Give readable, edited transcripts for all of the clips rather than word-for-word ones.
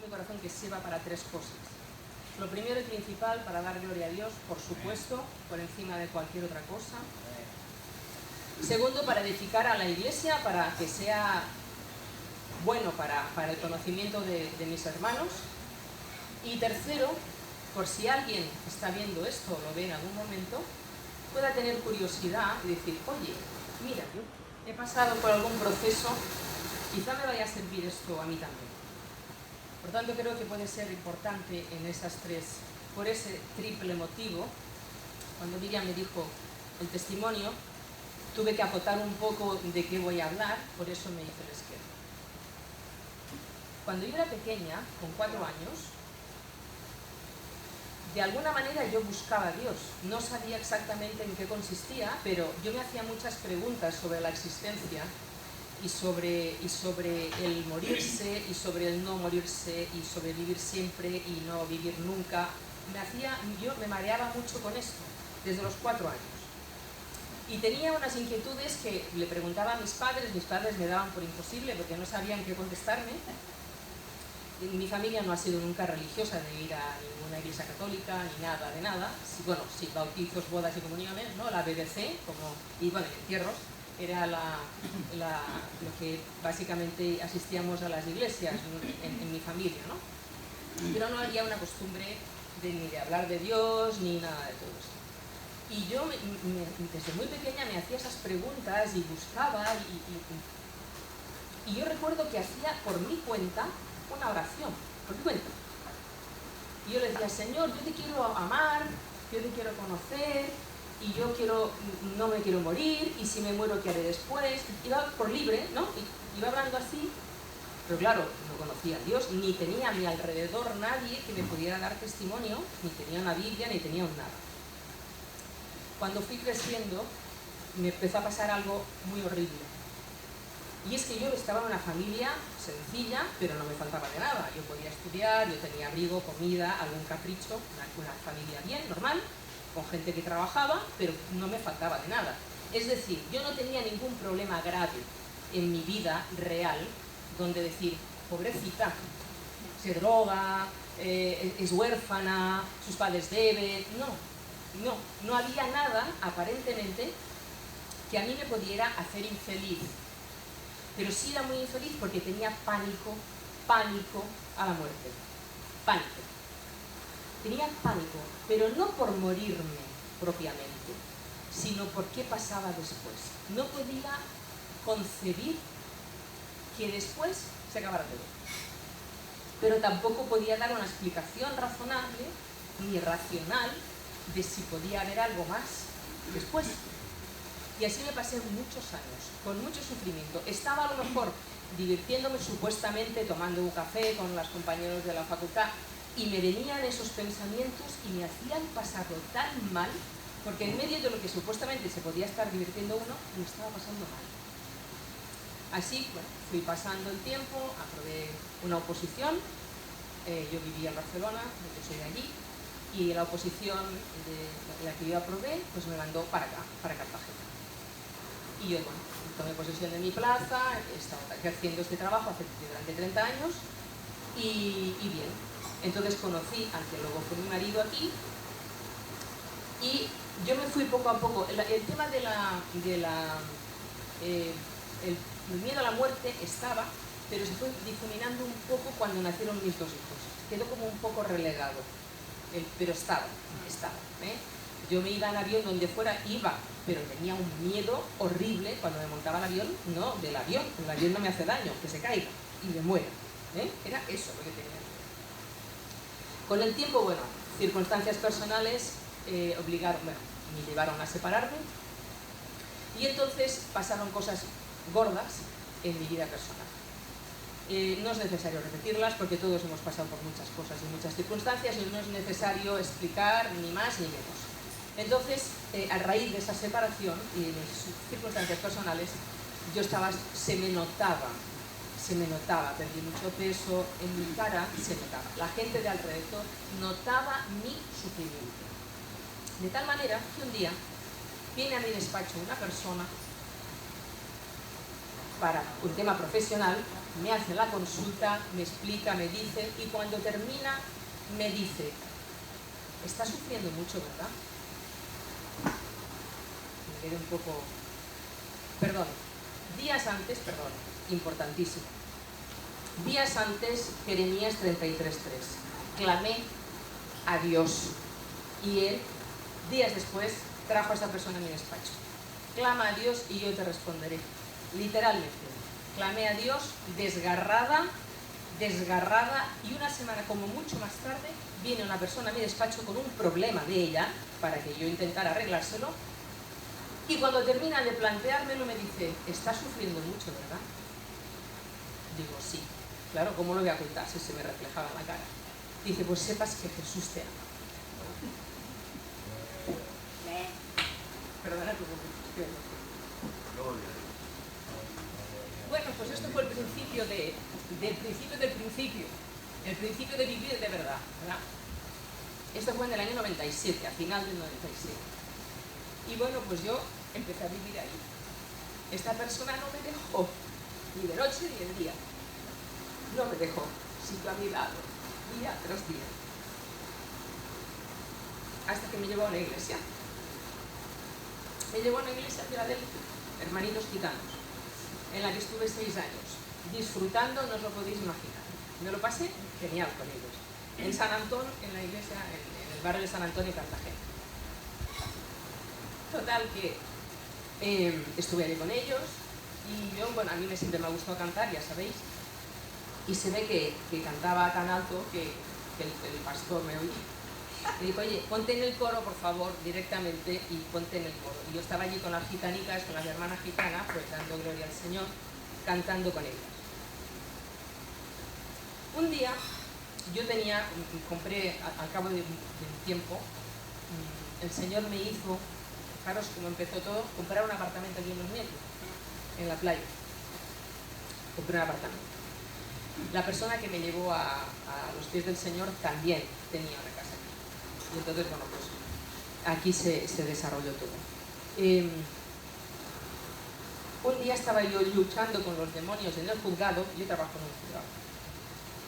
mi corazón que sirva para tres cosas. Lo primero y principal, para dar gloria a Dios, por supuesto, por encima de cualquier otra cosa. Segundo, para edificar a la iglesia, para que sea bueno para el conocimiento de mis hermanos. Y tercero, por si alguien está viendo esto o lo ve en algún momento, pueda tener curiosidad y decir, oye, mira, yo he pasado por algún proceso, quizá me vaya a servir esto a mí también. Por tanto, creo que puede ser importante en esas tres, por ese triple motivo. Cuando Miriam me dijo el testimonio, tuve que acotar un poco de qué voy a hablar, por eso me hice el esquema. Cuando yo era pequeña, con 4 años, de alguna manera yo buscaba a Dios. No sabía exactamente en qué consistía, pero yo me hacía muchas preguntas sobre la existencia y sobre el morirse y sobre el no morirse y sobre vivir siempre y no vivir nunca. Yo me mareaba mucho con esto, desde los 4 años. Y tenía unas inquietudes que le preguntaba a mis padres me daban por imposible porque no sabían qué contestarme. Mi familia no ha sido nunca religiosa de ir a ninguna iglesia católica ni nada de nada. Sí, bautizos, bodas y comuniones, ¿no? La BBC, y bueno, entierros, era lo que básicamente asistíamos a las iglesias en mi familia, ¿no? Pero no había una costumbre ni de hablar de Dios ni nada de todo esto. Y yo desde muy pequeña me hacía esas preguntas y buscaba y yo recuerdo que hacía por mi cuenta una oración, por mi cuenta. Y yo le decía, Señor, yo te quiero amar, yo te quiero conocer, y no me quiero morir, y si me muero, ¿qué haré después? Iba por libre, ¿no? Iba hablando así, pero claro, no conocía a Dios, ni tenía a mi alrededor nadie que me pudiera dar testimonio, ni tenía una Biblia, ni tenía un nada. Cuando fui creciendo, me empezó a pasar algo muy horrible. Y es que yo estaba en una familia sencilla, pero no me faltaba de nada. Yo podía estudiar, yo tenía abrigo, comida, algún capricho, una familia bien, normal, con gente que trabajaba, pero no me faltaba de nada. Es decir, yo no tenía ningún problema grave en mi vida real, donde decir, pobrecita, se droga, es huérfana, sus padres deben. No había nada, aparentemente, que a mí me pudiera hacer infeliz. Pero sí era muy infeliz porque tenía pánico a la muerte. Pánico. Tenía pánico, pero no por morirme propiamente, sino por qué pasaba después. No podía concebir que después se acabara todo. Pero tampoco podía dar una explicación razonable ni racional de si podía haber algo más después. Y así me pasé muchos años, con mucho sufrimiento. Estaba a lo mejor divirtiéndome supuestamente, tomando un café con los compañeros de la facultad, y me venían esos pensamientos y me hacían pasarlo tan mal, porque en medio de lo que supuestamente se podía estar divirtiendo uno, me estaba pasando mal. Así, bueno, fui pasando el tiempo, aprobé una oposición, yo vivía en Barcelona, yo soy de allí, y la oposición de la que yo aprobé, pues me mandó para acá, para Cartagena. Y yo, bueno, tomé posesión de mi plaza, he estado ejerciendo este trabajo durante 30 años y bien. Entonces conocí al que luego fue mi marido aquí y yo me fui poco a poco. El tema el miedo a la muerte estaba, pero se fue difuminando un poco cuando nacieron mis 2 hijos. Quedó como un poco relegado, pero estaba. Yo me iba en avión donde fuera, pero tenía un miedo horrible cuando me montaba el avión, no del avión, el avión no me hace daño, que se caiga y me muera. Era eso lo que tenía. Con el tiempo, bueno, circunstancias personales me llevaron a separarme y entonces pasaron cosas gordas en mi vida personal. No es necesario repetirlas porque todos hemos pasado por muchas cosas y muchas circunstancias y no es necesario explicar ni más ni menos. Entonces, a raíz de esa separación y de mis circunstancias personales, se me notaba, perdí mucho peso, en mi cara se notaba. La gente de alrededor notaba mi sufrimiento. De tal manera que un día viene a mi despacho una persona para un tema profesional, me hace la consulta, me explica, me dice, y cuando termina me dice: está sufriendo mucho, ¿verdad? Me quedé un poco... Perdón, días antes, perdón, importantísimo. Días antes, Jeremías 33:3. Clamé a Dios y Él, días después, trajo a esa persona a mi despacho. Clama a Dios y yo te responderé. Literalmente, clamé a Dios desgarrada, y una semana como mucho más tarde viene una persona a mi despacho con un problema de ella para que yo intentara arreglárselo, y cuando termina de planteármelo me dice: está sufriendo mucho, ¿verdad? Digo: sí. Claro, ¿cómo lo voy a ocultar si se me reflejaba en la cara? Dice: pues sepas que Jesús te ama. Perdona tu voz. Bueno, pues esto fue el principio del principio. El principio de vivir de verdad, ¿verdad? Esto fue en el año 97, a final del 97. Y bueno, pues yo empecé a vivir ahí. Esta persona no me dejó, ni de noche ni de día. No me dejó, siguió a mi lado, día tras día. Hasta que me llevó a una iglesia. Me llevó a una iglesia en Filadelfia, Hermanitos Gitanos, en la que estuve 6 años, disfrutando, no os lo podéis imaginar. Me lo pasé genial con ellos. En San Antón, en la iglesia, en el barrio de San Antonio, Cartagena. Total que estuve allí con ellos y yo, bueno, a mí siempre me ha gustado cantar, ya sabéis, y se ve que cantaba tan alto que el pastor me oía. Me dijo: oye, ponte en el coro, por favor, directamente, y ponte en el coro. Y yo estaba allí con las gitanicas, con las hermanas gitanas, pues dando gloria al Señor, cantando con ellas. Un día, yo compré, al cabo de un tiempo, el Señor me hizo, fijaros cómo empezó todo, comprar un apartamento aquí en Los Nietos, en la playa. Compré un apartamento. La persona que me llevó a los pies del Señor también tenía una casa aquí. Y entonces, bueno, pues aquí se desarrolló todo. Un día estaba yo luchando con los demonios en el juzgado. Yo trabajo en un juzgado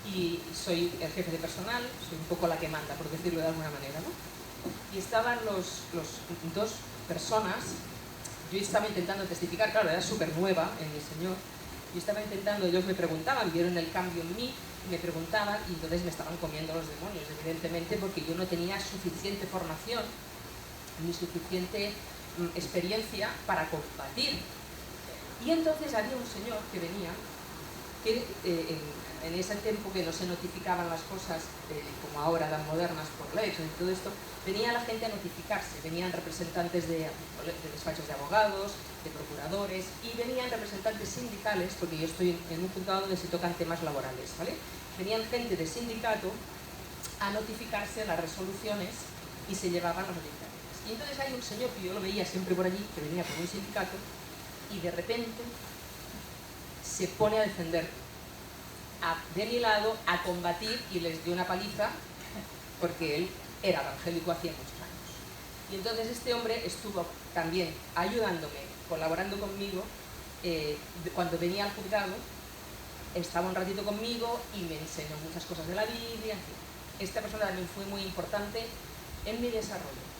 y soy el jefe de personal, soy un poco la que manda, por decirlo de alguna manera, ¿no? Y estaban los 2 personas. Yo estaba intentando testificar, claro, era súper nueva en el Señor. Yo estaba intentando, ellos me preguntaban, vieron el cambio en mí, me preguntaban, y entonces me estaban comiendo los demonios, evidentemente, porque yo no tenía suficiente formación ni suficiente experiencia para combatir. Y entonces había un señor que venía, que en ese tiempo que no se notificaban las cosas como ahora tan modernas por leyes y todo esto, venía la gente a notificarse, venían representantes de despachos de abogados, de procuradores, y venían representantes sindicales, porque yo estoy en un juzgado donde se tocan temas laborales, ¿vale? Venían gente de sindicato a notificarse las resoluciones y se llevaban las notificaciones. Y entonces hay un señor que yo lo veía siempre por allí, que venía con un sindicato, y de repente se pone a defender de mi lado, a combatir, y les dio una paliza porque él era evangélico hacía muchos años. Y entonces este hombre estuvo también ayudándome, colaborando conmigo, cuando venía al juzgado, estaba un ratito conmigo y me enseñó muchas cosas de la Biblia, en fin. Esta persona también fue muy importante en mi desarrollo.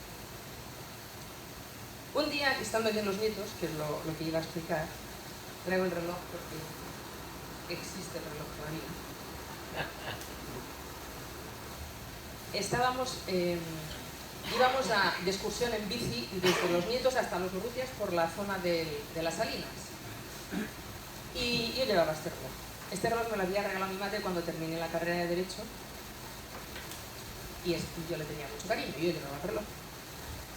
Un día, estando aquí en Los Nietos, que es lo que iba a explicar, traigo el reloj porque existe el reloj todavía. Íbamos de excursión en bici desde Los Nietos hasta Los Urrutias por la zona de las Salinas. Y yo llevaba este reloj. Este reloj me lo había regalado mi madre cuando terminé la carrera de Derecho. Y yo le tenía mucho cariño, yo llevaba el reloj.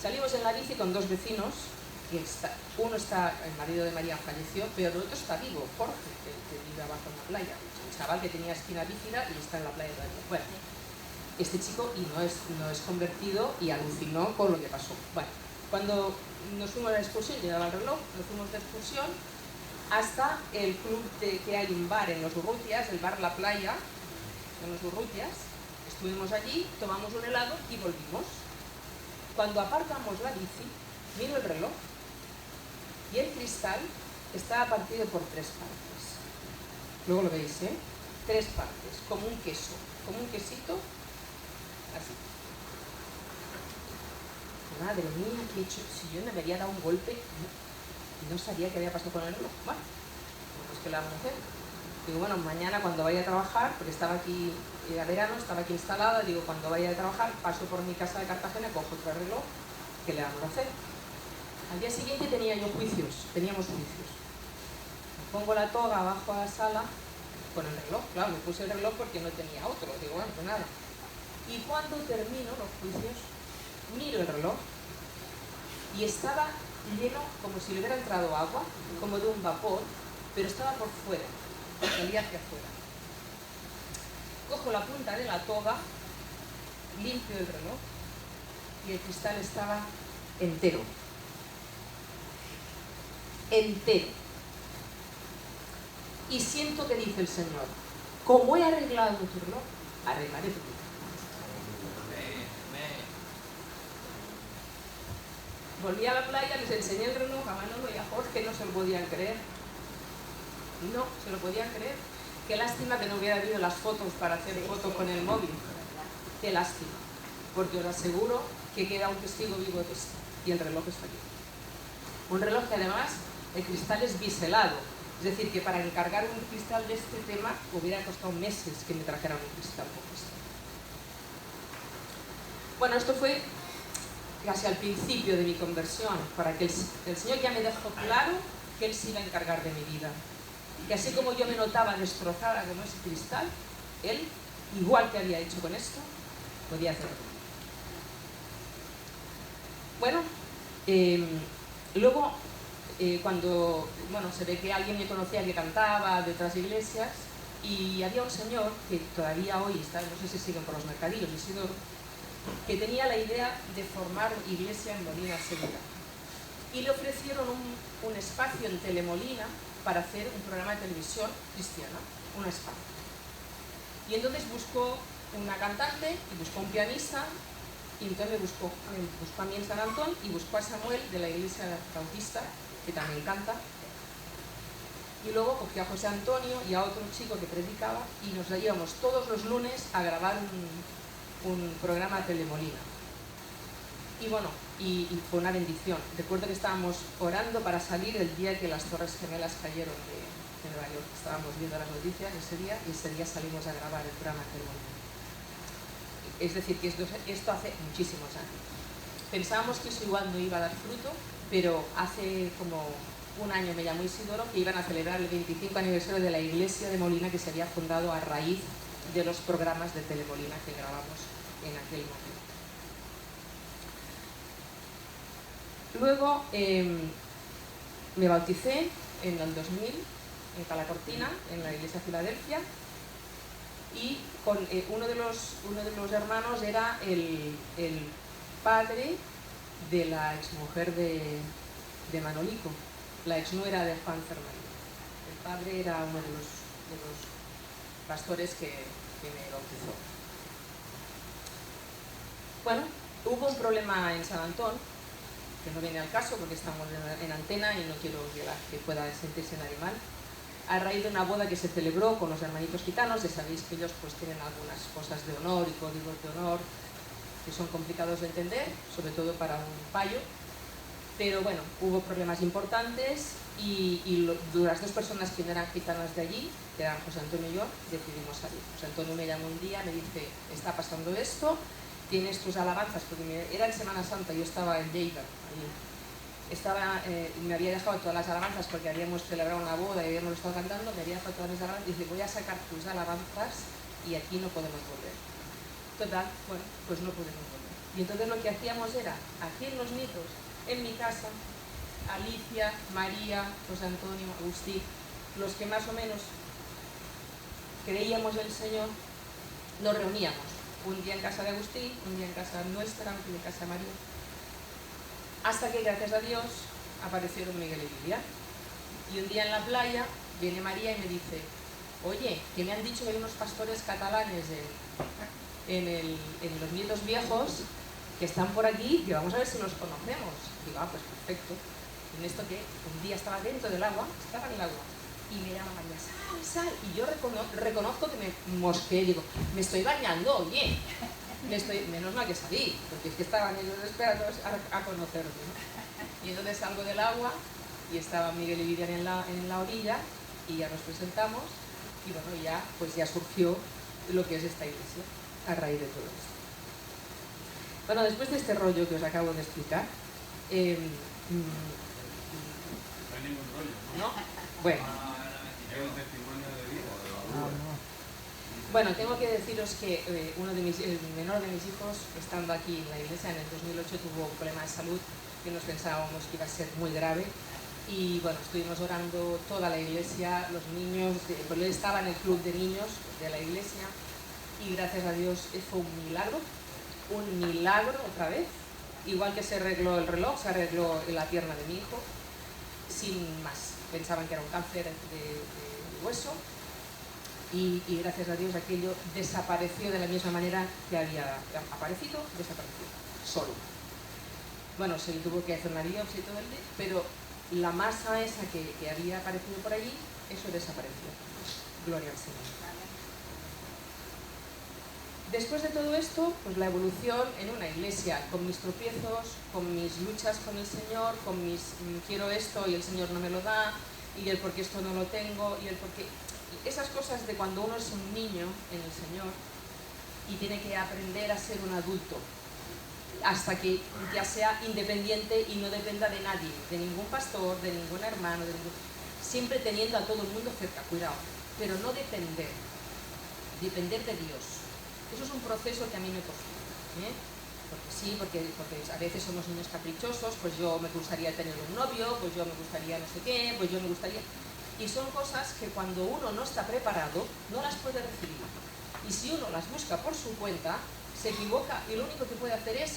Salimos en la bici con 2 vecinos. Uno está, el marido de María falleció, pero el otro está vivo, Jorge, que vive abajo en la playa. Un chaval que tenía esquina bífida y está en la playa todavía. Bueno, este chico no es convertido y alucinó con lo que pasó. Bueno, cuando nos fuimos a la excursión, llevaba el reloj, nos fuimos de excursión hasta el club que hay un bar en Los Urrutias, el bar La Playa, en Los Urrutias. Estuvimos allí, tomamos un helado y volvimos. Cuando aparcamos la bici, miro el reloj y el cristal estaba partido por 3 partes. Luego lo veis, 3 partes, como un queso, como un quesito, así. Madre mía, ¿qué he hecho? Si yo no me había dado un golpe, no sabía qué había pasado con el reloj. Bueno, pues que la vamos a hacer. Digo, bueno, mañana cuando vaya a trabajar, porque estaba aquí, era verano, estaba aquí instalada, digo, cuando vaya a trabajar, paso por mi casa de Cartagena, cojo otro reloj, ¿qué le vamos a hacer? Al día siguiente teníamos juicios. Me pongo la toga abajo a la sala con el reloj, claro, me puse el reloj porque no tenía otro, digo, bueno, pues nada. Y cuando termino los juicios, miro el reloj y estaba lleno, como si le hubiera entrado agua, como de un vapor, pero estaba por fuera, salía hacia afuera. Cojo la punta de la toga, limpio el reloj y el cristal estaba entero. Entero. Y siento que dice el Señor, como he arreglado tu reloj, arreglaré tu vida. Volví a la playa, les enseñé el reloj a Manolo y a Jorge, no se lo podían creer. No se lo podían creer. Qué lástima que no hubiera habido las fotos para hacer fotos con el móvil. Qué lástima. Porque os aseguro que queda un testigo vivo de esto. Y el reloj está aquí. Un reloj que además el cristal es biselado. Es decir, que para encargar un cristal de este tema hubiera costado meses que me trajeran un cristal como este. Bueno, esto fue casi al principio de mi conversión, para que el Señor ya me dejó claro que Él se iba a encargar de mi vida. Y así como yo me notaba destrozada como ese cristal, Él, igual que había hecho con esto, podía hacerlo. Bueno, luego, cuando se ve que alguien me conocía que cantaba de otras iglesias, y había un señor que todavía hoy está, no sé si siguen por los mercadillos, Isidoro, que tenía la idea de formar iglesia en Molina Segura. Y le ofrecieron un espacio en Telemolina para hacer un programa de televisión cristiana, un espacio. Y entonces buscó una cantante y buscó un pianista, y entonces me buscó a mí en San Antón y buscó a Samuel de la iglesia bautista, que también canta. Y luego cogió a José Antonio y a otro chico que predicaba y nos íbamos todos los lunes a grabar un programa de Telemolina. Y bueno, y fue una bendición. Recuerdo que estábamos orando para salir el día que las Torres Gemelas cayeron de Nueva York. Estábamos viendo las noticias ese día y ese día salimos a grabar el programa de Telemolina. Es decir, que esto hace muchísimos años. Pensábamos que eso igual no iba a dar fruto, pero hace como un año me llamó Isidoro que iban a celebrar el 25 aniversario de la iglesia de Molina, que se había fundado a raíz de los programas de Telemolina que grabamos en aquel momento. Luego me bauticé en el 2000 en Calacortina, en la iglesia de Filadelfia, y con uno de los hermanos era el padre de la exmujer de Manolico, la exnuera de Juan Fernández. El padre era uno de los pastores que me bautizó. Bueno, hubo un problema en San Antón, que no viene al caso porque estamos en antena y no quiero que pueda sentirse nadie mal, a raíz de una boda que se celebró con los hermanitos gitanos. Ya sabéis que ellos pues tienen algunas cosas de honor y códigos de honor que son complicados de entender, sobre todo para un payo, pero bueno, hubo problemas importantes y las dos personas que no eran gitanas de allí, que eran José Antonio y yo, decidimos salir. José Antonio me llamó un día, me dice, está pasando esto, tienes tus alabanzas, porque era en Semana Santa, yo estaba en Lleida, me había dejado todas las alabanzas porque habíamos celebrado una boda y habíamos estado cantando, me había dejado todas las alabanzas y dice, voy a sacar tus alabanzas y aquí no podemos volver. Total, bueno, pues no podemos volver. Y entonces lo que hacíamos era, aquí en Los Nietos, en mi casa, Alicia, María, José Antonio, Agustín, los que más o menos creíamos en el Señor, nos reuníamos. Un día en casa de Agustín, un día en casa nuestra, un día en casa de María. Hasta que, gracias a Dios, aparecieron Miguel y Lidia. Y un día en la playa viene María y me dice, oye, que me han dicho que hay unos pastores catalanes en Los Nietos Viejos que están por aquí, que vamos a ver si nos conocemos. Digo, pues perfecto. En esto que un día estaba dentro del agua, estaba en el agua, y me llama María, sal, sal, y yo reconozco que me mosqué, digo, me estoy bañando, oye, menos mal que salí, porque es que estaban ellos esperando a conocerme, ¿no? Y entonces salgo del agua, y estaba Miguel y Vivian en la orilla, y ya nos presentamos, y bueno, ya surgió lo que es esta iglesia, a raíz de todo esto. Bueno, después de este rollo que os acabo de explicar, No hay ningún rollo, ¿no? ¿no? Bueno. Es un testimonio de vida. Bueno, tengo que deciros que el menor de mis hijos, estando aquí en la iglesia en el 2008, tuvo un problema de salud que nos pensábamos que iba a ser muy grave. Y bueno, estuvimos orando toda la iglesia, los niños, pues él estaba en el club de niños de la iglesia, y gracias a Dios fue un milagro otra vez. Igual que se arregló el reloj, se arregló la pierna de mi hijo, sin más. Pensaban que era un cáncer de hueso, y gracias a Dios aquello desapareció de la misma manera que había aparecido, desapareció, solo. Bueno, se le tuvo que hacer una biopsia y todo el día, pero la masa esa que había aparecido por allí, eso desapareció. Gloria al Señor. Después de todo esto, pues la evolución en una iglesia, con mis tropiezos, con mis luchas con el Señor, con mis quiero esto y el Señor no me lo da, y el por qué esto no lo tengo, y el por qué... Esas cosas de cuando uno es un niño en el Señor y tiene que aprender a ser un adulto, hasta que ya sea independiente y no dependa de nadie, de ningún pastor, de ningún hermano, siempre teniendo a todo el mundo cerca, cuidado, pero no depender de Dios. Eso es un proceso que a mí me costó, porque sí, porque a veces somos niños caprichosos, pues yo me gustaría tener un novio, pues yo me gustaría no sé qué, pues yo me gustaría... Y son cosas que cuando uno no está preparado, no las puede recibir. Y si uno las busca por su cuenta, se equivoca y lo único que puede hacer es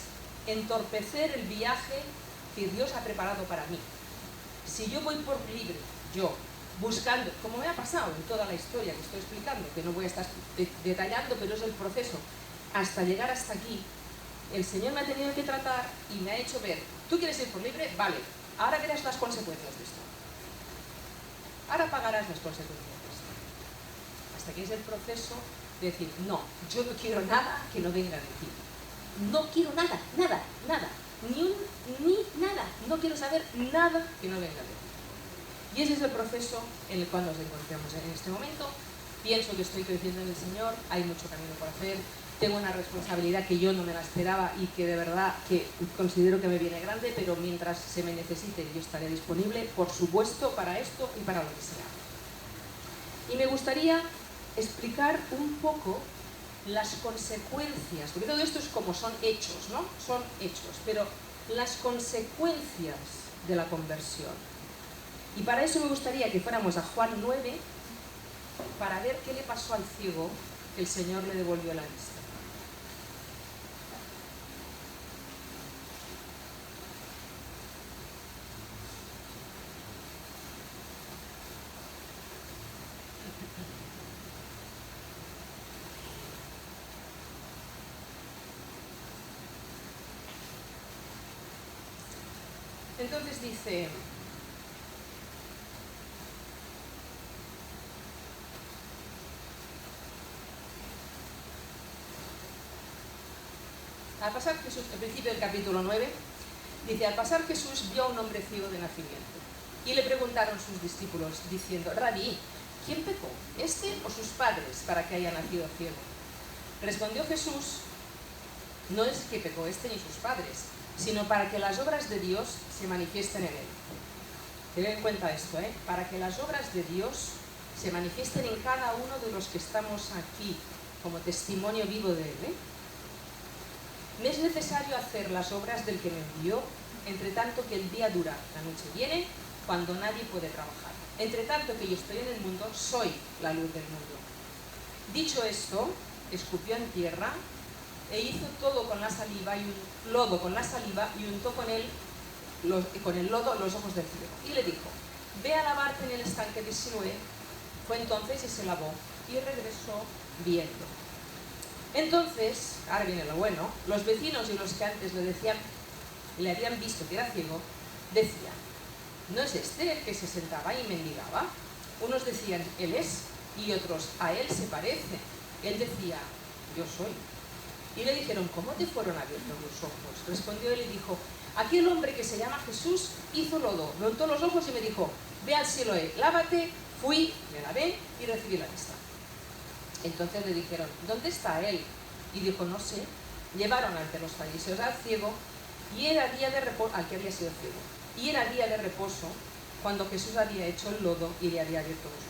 entorpecer el viaje que Dios ha preparado para mí. Si yo voy por libre, yo, buscando, como me ha pasado en toda la historia que estoy explicando, que no voy a estar detallando, pero es el proceso, hasta llegar hasta aquí, el Señor me ha tenido que tratar y me ha hecho ver, ¿tú quieres ir por libre? Vale, ahora verás las consecuencias de esto. Ahora pagarás las consecuencias de esto. Hasta que es el proceso de decir, no, yo no quiero nada que no venga de ti. No quiero nada, nada, nada, ni nada, no quiero saber nada que no venga de ti. Y ese es el proceso en el cual nos encontramos en este momento. Pienso que estoy creciendo en el Señor, hay mucho camino por hacer, tengo una responsabilidad que yo no me la esperaba y que de verdad que considero que me viene grande, pero mientras se me necesite yo estaré disponible, por supuesto, para esto y para lo que sea. Y me gustaría explicar un poco las consecuencias, porque todo esto es como son hechos, ¿no? Son hechos, pero las consecuencias de la conversión. Y para eso me gustaría que fuéramos a Juan 9 para ver qué le pasó al ciego que el Señor le devolvió la vista. Entonces dice... Al pasar Jesús, al principio del capítulo 9, dice, al pasar Jesús vio a un hombre ciego de nacimiento. Y le preguntaron sus discípulos, diciendo, Rabí, ¿quién pecó, este o sus padres, para que haya nacido ciego? Respondió Jesús, no es que pecó este ni sus padres, sino para que las obras de Dios se manifiesten en él. Tened en cuenta esto, para que las obras de Dios se manifiesten en cada uno de los que estamos aquí, como testimonio vivo de él, Me es necesario hacer las obras del que me envió, entre tanto que el día dura, la noche viene, cuando nadie puede trabajar. Entre tanto que yo estoy en el mundo, soy la luz del mundo. Dicho esto, escupió en tierra e hizo todo con la saliva y un lodo con la saliva y untó con el lodo los ojos del ciego. Y le dijo, ve a lavarte en el estanque de Siloé. Fue entonces y se lavó y regresó viendo. Entonces, ahora viene lo bueno, los vecinos y los que antes le habían visto que era ciego, decían, ¿no es este el que se sentaba y mendigaba? Unos decían, él es, y otros, a él se parece. Él decía, yo soy. Y le dijeron, ¿cómo te fueron abiertos los ojos? Respondió él y dijo, aquel hombre que se llama Jesús hizo lodo, me untó los ojos y me dijo, ve al Siloé, lávate. Fui, me lavé y recibí la vista. Entonces le dijeron, ¿dónde está él? Y dijo, no sé. Llevaron ante los fariseos al ciego, y era día de reposo, al que había sido ciego, y era día de reposo cuando Jesús había hecho el lodo y le había abierto los ojos.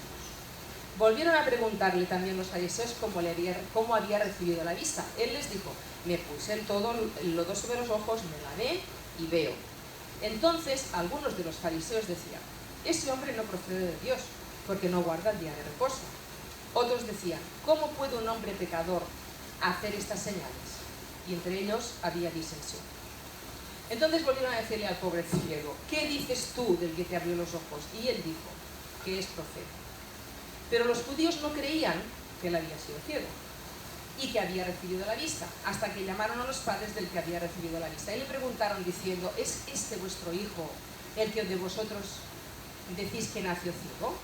Volvieron a preguntarle también los fariseos cómo había recibido la vista. Él les dijo, me puse el lodo sobre los ojos, me lavé y veo. Entonces algunos de los fariseos decían, ese hombre no procede de Dios, porque no guarda el día de reposo. Otros decían, ¿cómo puede un hombre pecador hacer estas señales? Y entre ellos había disensión. Entonces volvieron a decirle al pobre ciego, ¿qué dices tú del que te abrió los ojos? Y él dijo, que es profeta. Pero los judíos no creían que él había sido ciego y que había recibido la vista, hasta que llamaron a los padres del que había recibido la vista. Y le preguntaron diciendo, ¿es este vuestro hijo el que de vosotros decís que nació ciego?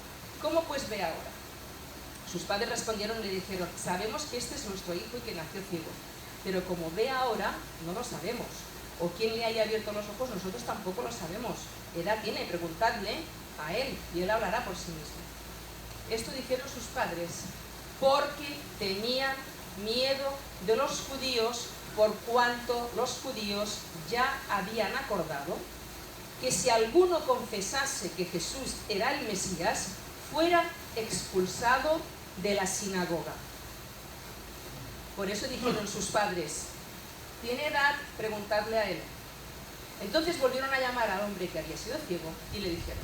¿Cómo pues ve ahora? Sus padres respondieron y le dijeron, sabemos que este es nuestro hijo y que nació ciego, pero como ve ahora, no lo sabemos. O quién le haya abierto los ojos, nosotros tampoco lo sabemos. Edad tiene, preguntadle a él, y él hablará por sí mismo. Esto dijeron sus padres, porque tenían miedo de los judíos, por cuanto los judíos ya habían acordado que si alguno confesase que Jesús era el Mesías, fuera expulsado de la sinagoga. Por eso dijeron sus padres, ¿tiene edad? Preguntadle a él. Entonces volvieron a llamar al hombre que había sido ciego y le dijeron,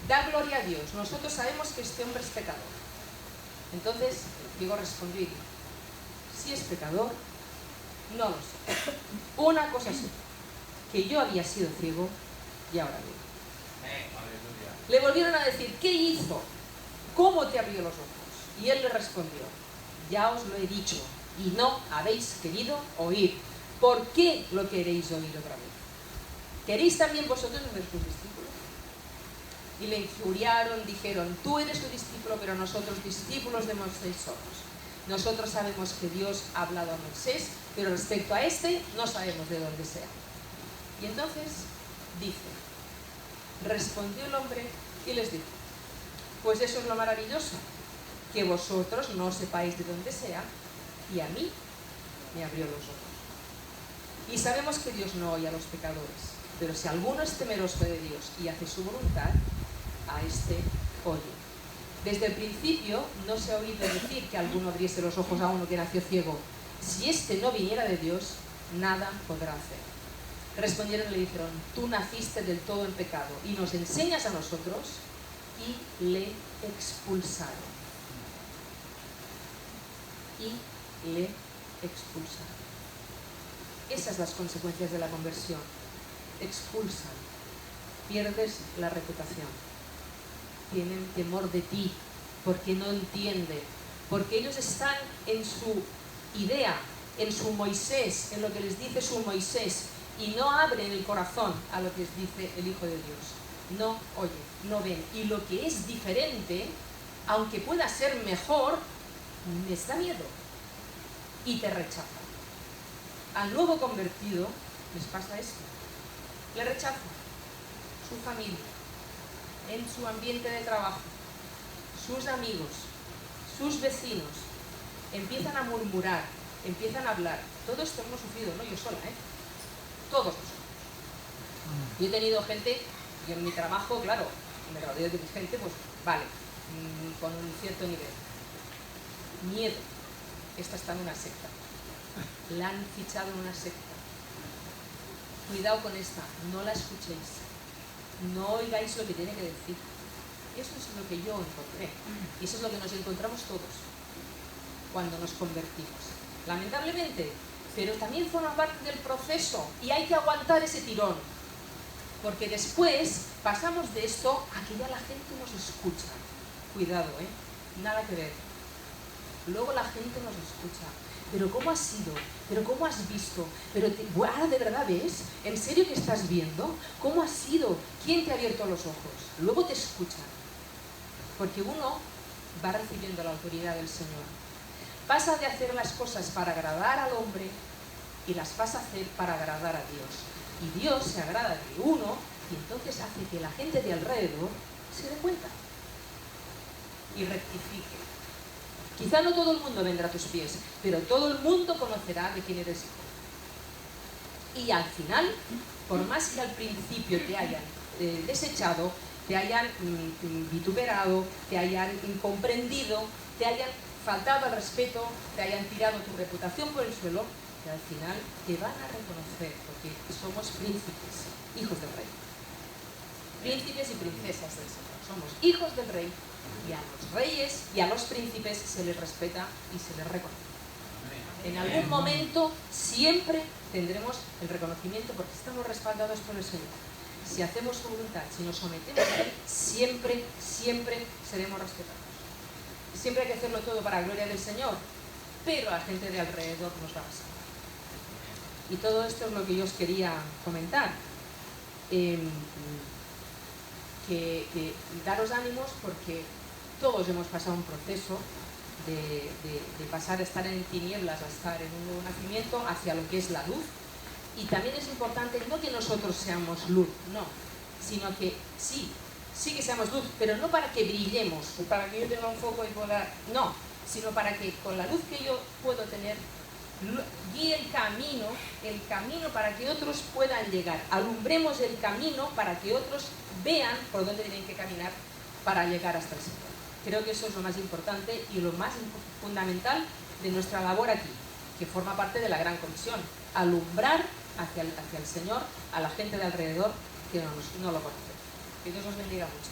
da gloria a Dios, nosotros sabemos que este hombre es pecador. Entonces el ciego respondió y dijo, si es pecador, no lo sé. Una cosa sé, que yo había sido ciego y ahora veo. Le volvieron a decir, ¿qué hizo? ¿Cómo te abrió los ojos? Y él le respondió, ya os lo he dicho y no habéis querido oír. ¿Por qué lo queréis oír otra vez? ¿Queréis también vosotros ser sus discípulos? Y le injuriaron, dijeron, tú eres tu discípulo, pero nosotros discípulos de Moisés somos. Nosotros sabemos que Dios ha hablado a Moisés, pero respecto a este no sabemos de dónde sea. Y entonces dice, respondió el hombre y les dijo, pues eso es lo maravilloso, que vosotros no sepáis de dónde sea, y a mí me abrió los ojos. Y sabemos que Dios no oye a los pecadores, pero si alguno es temeroso de Dios y hace su voluntad, a este oye. Desde el principio no se ha oído decir que alguno abriese los ojos a uno que nació ciego. Si éste no viniera de Dios, nada podrá hacer. Respondieron y le dijeron, tú naciste del todo en pecado y nos enseñas a nosotros, y le expulsaron. Y le expulsaron. Esas son las consecuencias de la conversión. Expulsan. Pierdes la reputación. Tienen temor de ti porque no entienden. Porque ellos están en su idea, en su Moisés, en lo que les dice su Moisés, y no abren el corazón a lo que les dice el Hijo de Dios. No oyen, no ven. Y lo que es diferente, aunque pueda ser mejor, les da miedo y te rechazan. Al nuevo convertido les pasa esto. Le rechazan su familia, en su ambiente de trabajo, sus amigos, sus vecinos. Empiezan a murmurar, empiezan a hablar. Todo esto hemos sufrido, no yo sola, todos nosotros. Yo he tenido gente, y en mi trabajo, claro, me rodeo de gente, pues vale, con un cierto nivel. Miedo. Esta está en una secta. La han fichado en una secta. Cuidado con esta, no la escuchéis. No oigáis lo que tiene que decir. Eso es lo que yo encontré. Y eso es lo que nos encontramos todos cuando nos convertimos. Lamentablemente, pero también forma parte del proceso y hay que aguantar ese tirón. Porque después pasamos de esto a que ya la gente nos escucha. Cuidado, nada que ver. Luego la gente nos escucha. pero ¿cómo has sido? ¿Pero cómo has visto? ¿Pero ahora de verdad ves? ¿En serio que estás viendo? ¿Cómo has sido? ¿Quién te ha abierto los ojos? Luego te escuchan, porque uno va recibiendo la autoridad del Señor. Pasa de hacer las cosas para agradar al hombre y las pasa a hacer para agradar a Dios. Y Dios se agrada de uno y entonces hace que la gente de alrededor se dé cuenta y rectifique. Quizá no todo el mundo vendrá a tus pies, pero todo el mundo conocerá de quién eres hijo. Y al final, por más que al principio te hayan desechado, te hayan vituperado, te hayan incomprendido, te hayan faltado al respeto, te hayan tirado tu reputación por el suelo, que al final te van a reconocer, porque somos príncipes, hijos del rey. Príncipes y princesas del Señor. Somos hijos del rey, y a los reyes y a los príncipes se les respeta y se les reconoce. En algún momento siempre tendremos el reconocimiento porque estamos respaldados por el Señor. Si hacemos su voluntad, si nos sometemos a Él, siempre seremos respetados. Siempre hay que hacerlo todo para la gloria del Señor, pero la gente de alrededor nos va a pasar. Y todo esto es lo que yo os quería comentar. Que daros ánimos porque todos hemos pasado un proceso de pasar de estar en tinieblas a estar en un nuevo nacimiento hacia lo que es la luz. Y también es importante no que nosotros seamos luz, no, sino que sí que seamos luz, pero no para que brillemos, o para que yo tenga un foco y pueda, no, sino para que con la luz que yo puedo tener guíe el camino para que otros puedan llegar. Alumbremos el camino para que otros vean por dónde tienen que caminar para llegar hasta el Señor. Creo que eso es lo más importante y lo más fundamental de nuestra labor aquí, que forma parte de la gran comisión. Alumbrar hacia el Señor a la gente de alrededor que no lo conoce. Que Dios os bendiga mucho.